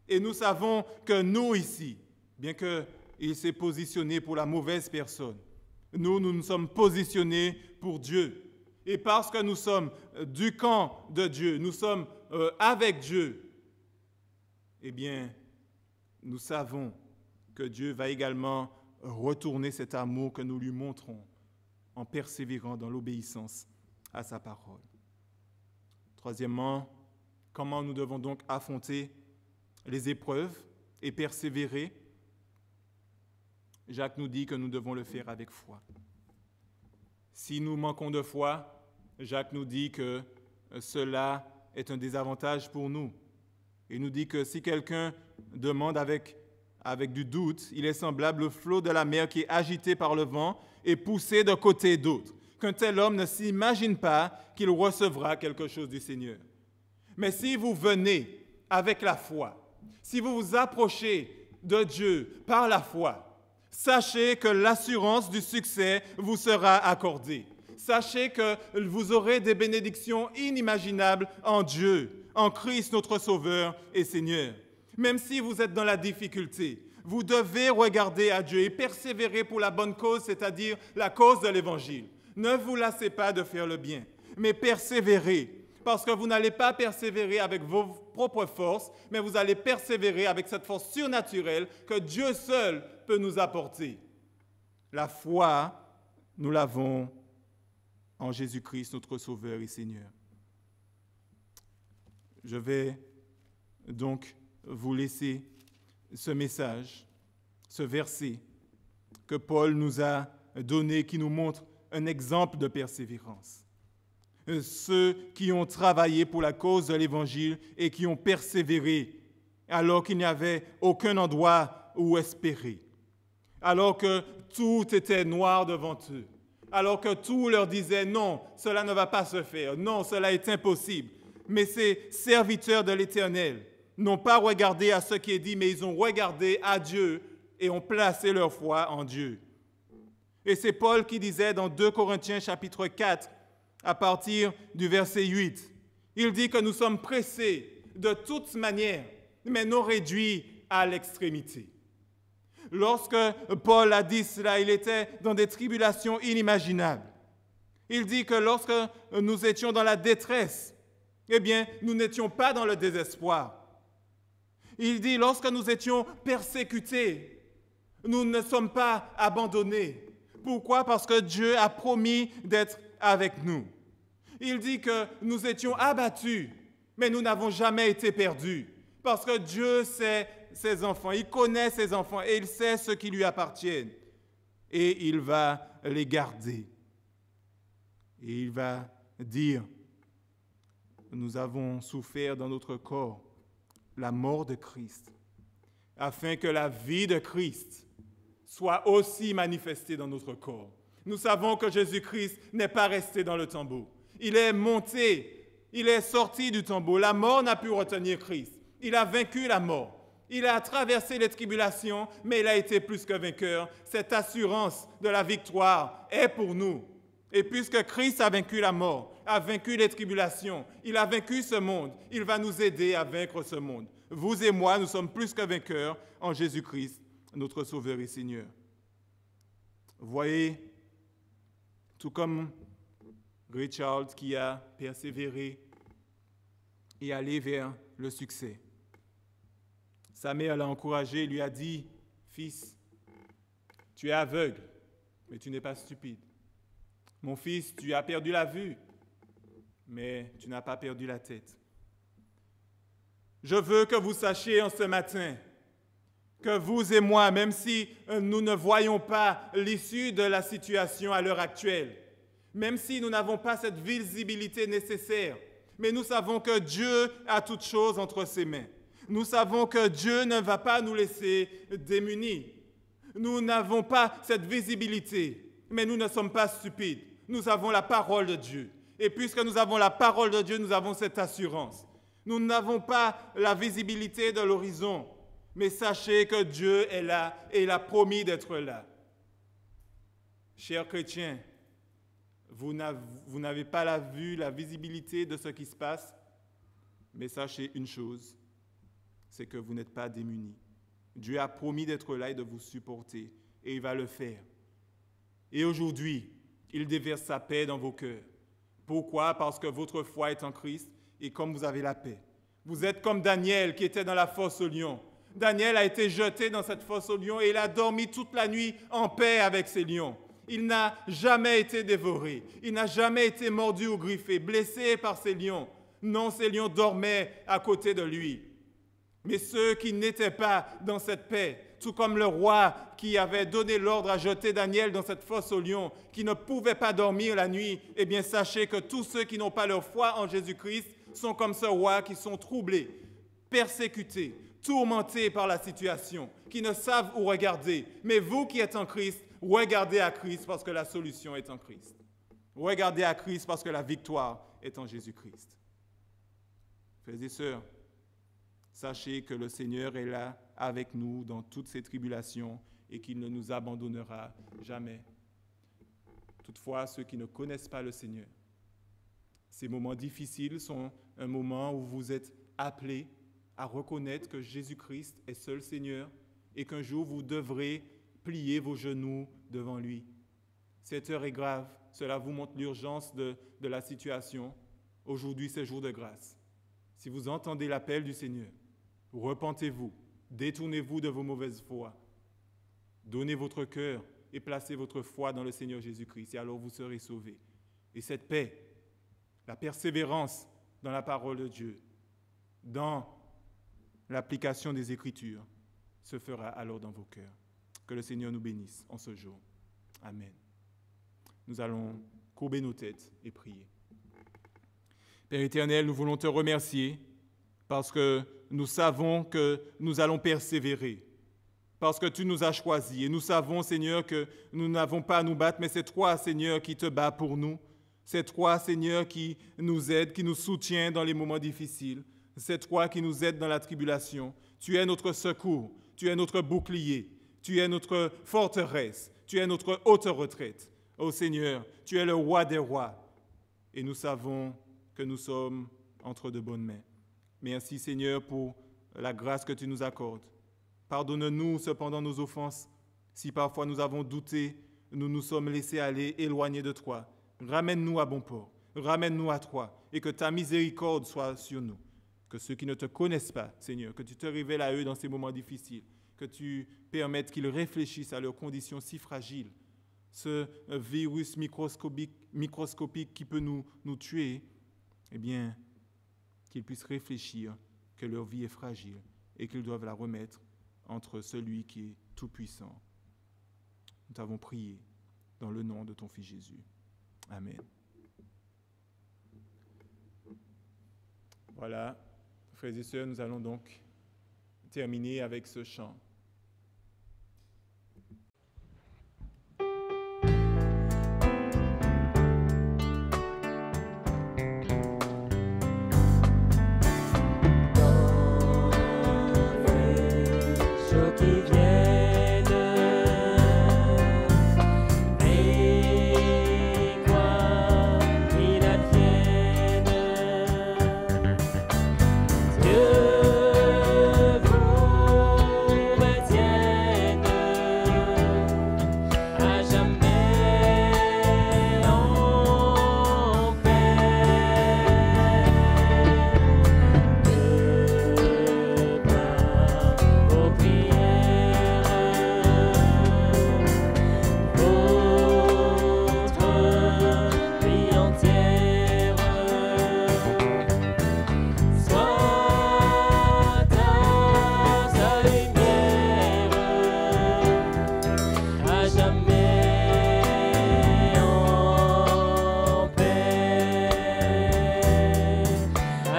Et nous savons que nous ici, bien qu'il s'est positionné pour la mauvaise personne, nous nous sommes positionnés pour Dieu. Et parce que nous sommes du camp de Dieu, nous sommes avec Dieu, eh bien, nous savons que Dieu va également retourner cet amour que nous lui montrons en persévérant dans l'obéissance à sa parole. Troisièmement, comment nous devons donc affronter les épreuves et persévérer? Jacques nous dit que nous devons le faire avec foi. Si nous manquons de foi, Jacques nous dit que cela est un désavantage pour nous. Il nous dit que si quelqu'un demande avec du doute, il est semblable au flot de la mer qui est agité par le vent et poussé d'un côté et d'autre. Qu'un tel homme ne s'imagine pas qu'il recevra quelque chose du Seigneur. Mais si vous venez avec la foi, si vous vous approchez de Dieu par la foi, sachez que l'assurance du succès vous sera accordée. Sachez que vous aurez des bénédictions inimaginables en Dieu, en Christ notre Sauveur et Seigneur. Même si vous êtes dans la difficulté, vous devez regarder à Dieu et persévérer pour la bonne cause, c'est-à-dire la cause de l'Évangile. Ne vous lassez pas de faire le bien, mais persévérez, parce que vous n'allez pas persévérer avec vos propres forces, mais vous allez persévérer avec cette force surnaturelle que Dieu seul peut nous apporter. La foi, nous l'avons en Jésus-Christ, notre Sauveur et Seigneur. Je vais donc vous laisser ce message, ce verset que Paul nous a donné, qui nous montre un exemple de persévérance. Ceux qui ont travaillé pour la cause de l'Évangile et qui ont persévéré alors qu'il n'y avait aucun endroit où espérer, alors que tout était noir devant eux, alors que tout leur disait non, cela ne va pas se faire, non, cela est impossible. Mais ces serviteurs de l'Éternel n'ont pas regardé à ce qui est dit, mais ils ont regardé à Dieu et ont placé leur foi en Dieu. Et c'est Paul qui disait dans 2 Corinthiens chapitre 4, à partir du verset 8, il dit que nous sommes pressés de toute manière, mais non réduits à l'extrémité. Lorsque Paul a dit cela, il était dans des tribulations inimaginables. Il dit que lorsque nous étions dans la détresse, eh bien, nous n'étions pas dans le désespoir. Il dit, lorsque nous étions persécutés, nous ne sommes pas abandonnés. Pourquoi? Parce que Dieu a promis d'être avec nous. Il dit que nous étions abattus, mais nous n'avons jamais été perdus. Parce que Dieu sait ses enfants, il connaît ses enfants et il sait ce qui lui appartiennent. Et il va les garder. Et il va dire, nous avons souffert dans notre corps la mort de Christ, afin que la vie de Christ soit aussi manifestée dans notre corps. Nous savons que Jésus-Christ n'est pas resté dans le tombeau. Il est monté, il est sorti du tombeau. La mort n'a pu retenir Christ. Il a vaincu la mort. Il a traversé les tribulations, mais il a été plus que vainqueur. Cette assurance de la victoire est pour nous. Et puisque Christ a vaincu la mort, a vaincu les tribulations, il a vaincu ce monde, il va nous aider à vaincre ce monde. Vous et moi, nous sommes plus que vainqueurs en Jésus-Christ, notre Sauveur et Seigneur. Voyez, tout comme Richard qui a persévéré et allé vers le succès. Sa mère l'a encouragé et lui a dit, « Fils, tu es aveugle, mais tu n'es pas stupide. Mon fils, tu as perdu la vue, mais tu n'as pas perdu la tête. Je veux que vous sachiez en ce matin que vous et moi, même si nous ne voyons pas l'issue de la situation à l'heure actuelle, même si nous n'avons pas cette visibilité nécessaire, mais nous savons que Dieu a toutes choses entre ses mains. Nous savons que Dieu ne va pas nous laisser démunis. Nous n'avons pas cette visibilité, mais nous ne sommes pas stupides. Nous avons la parole de Dieu. Et puisque nous avons la parole de Dieu, nous avons cette assurance. Nous n'avons pas la visibilité de l'horizon, mais sachez que Dieu est là et il a promis d'être là. Chers chrétiens, vous n'avez pas la vue, la visibilité de ce qui se passe, mais sachez une chose, c'est que vous n'êtes pas démunis. Dieu a promis d'être là et de vous supporter, et il va le faire. Et aujourd'hui, il déverse sa paix dans vos cœurs. Pourquoi? Parce que votre foi est en Christ et comme vous avez la paix. Vous êtes comme Daniel qui était dans la fosse aux lions. Daniel a été jeté dans cette fosse aux lions et il a dormi toute la nuit en paix avec ces lions. Il n'a jamais été dévoré. Il n'a jamais été mordu ou griffé, blessé par ces lions. Non, ces lions dormaient à côté de lui. Mais ceux qui n'étaient pas dans cette paix, tout comme le roi qui avait donné l'ordre à jeter Daniel dans cette fosse aux lions, qui ne pouvait pas dormir la nuit, eh bien sachez que tous ceux qui n'ont pas leur foi en Jésus-Christ sont comme ce roi qui sont troublés, persécutés, tourmentés par la situation, qui ne savent où regarder. Mais vous qui êtes en Christ, regardez à Christ parce que la solution est en Christ. Regardez à Christ parce que la victoire est en Jésus-Christ. Frères et sœurs, sachez que le Seigneur est là avec nous dans toutes ces tribulations et qu'il ne nous abandonnera jamais. Toutefois, ceux qui ne connaissent pas le Seigneur, ces moments difficiles sont un moment où vous êtes appelés à reconnaître que Jésus-Christ est seul Seigneur et qu'un jour vous devrez plier vos genoux devant lui. Cette heure est grave, cela vous montre l'urgence de la situation. Aujourd'hui, c'est jour de grâce. Si vous entendez l'appel du Seigneur, repentez-vous, détournez-vous de vos mauvaises voies, donnez votre cœur et placez votre foi dans le Seigneur Jésus-Christ, et alors vous serez sauvés. Et cette paix, la persévérance dans la parole de Dieu, dans l'application des Écritures, se fera alors dans vos cœurs. Que le Seigneur nous bénisse en ce jour. Amen. Nous allons courber nos têtes et prier. Père éternel, nous voulons te remercier parce que nous savons que nous allons persévérer, parce que tu nous as choisis. Et nous savons, Seigneur, que nous n'avons pas à nous battre, mais c'est toi, Seigneur, qui te bats pour nous. C'est toi, Seigneur, qui nous aide, qui nous soutient dans les moments difficiles. C'est toi qui nous aide dans la tribulation. Tu es notre secours, tu es notre bouclier, tu es notre forteresse, tu es notre haute retraite. Ô Seigneur, tu es le roi des rois. Et nous savons que nous sommes entre de bonnes mains. Merci Seigneur pour la grâce que tu nous accordes. Pardonne-nous cependant nos offenses. Si parfois nous avons douté, nous nous sommes laissés aller, éloignés de toi. Ramène-nous à bon port, ramène-nous à toi et que ta miséricorde soit sur nous. Que ceux qui ne te connaissent pas, Seigneur, que tu te révèles à eux dans ces moments difficiles, que tu permettes qu'ils réfléchissent à leurs conditions si fragiles. Ce virus microscopique qui peut nous tuer, eh bien, qu'ils puissent réfléchir que leur vie est fragile et qu'ils doivent la remettre entre celui qui est tout-puissant. Nous t'avons prié dans le nom de ton Fils Jésus. Amen. Voilà, frères et sœurs, nous allons donc terminer avec ce chant.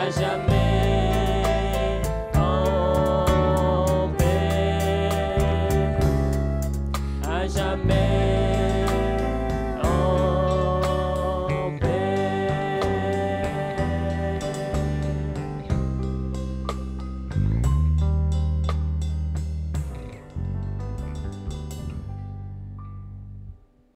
Jamais.